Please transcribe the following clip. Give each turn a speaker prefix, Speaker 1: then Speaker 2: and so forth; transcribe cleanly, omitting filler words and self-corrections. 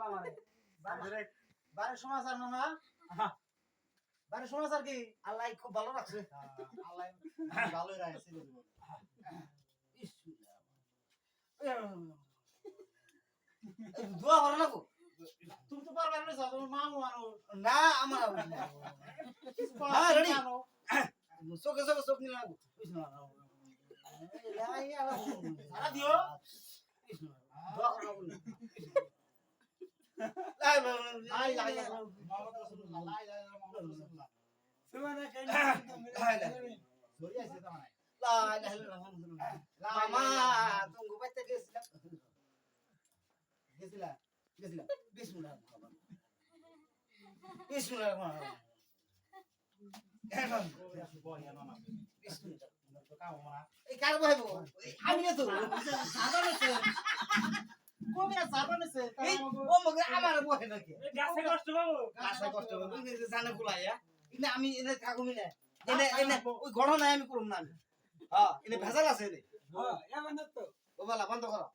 Speaker 1: আমারে
Speaker 2: বাড়ির সমাচার মামা বাড়ির সমাচার কি
Speaker 1: আল্লাহ খুব ভালো রাখছে
Speaker 2: আল্লাহ ভালোই রাখছে
Speaker 1: দোয়া করো না গো
Speaker 2: তুমি তো পারবে না তুমি মামু আনো
Speaker 1: না আমার
Speaker 2: হ্যাঁ রেডি
Speaker 1: চোখে চোখে চোখ নিয়ে লাগো
Speaker 2: সারা দিও
Speaker 1: দোয়া করো না
Speaker 2: লা ইলাহা ইল্লাল্লাহ মুহাম্মাদুর রাসূলুল্লাহ লা ইলাহা ইল্লাল্লাহ মুহাম্মাদুর রাসূলুল্লাহ
Speaker 1: সুবহানাকা
Speaker 2: জড়ি আছে তো মানে
Speaker 1: লা ইলাহা ইল্লাল্লাহ মামা তুমি বাইতে গেছিলা
Speaker 2: গেছিলা
Speaker 1: গেছিলা বিসমিল্লাহ বিসমিল্লাহ এখন
Speaker 2: বহিয়া মামা
Speaker 1: বিসমিল্লাহ
Speaker 2: তো কাম মামা
Speaker 1: এই কার বইবো আমি না তো
Speaker 2: সাদা আছে কোন না সারবান আছে
Speaker 1: এই ও মগে আমার বহে নাকি
Speaker 3: গাছে কষ্ট পাবো
Speaker 1: কাছে কষ্ট হবে বুঝলি জানে কুলাইয়া ইনা আমি এনে থাকুমি না এনে ওই গড় নাই আমি করুম না আমি হ্যাঁ এনে ভেজাল আছে রে
Speaker 3: হ্যাঁ এমন তো
Speaker 1: ও বালা বন্ধ করো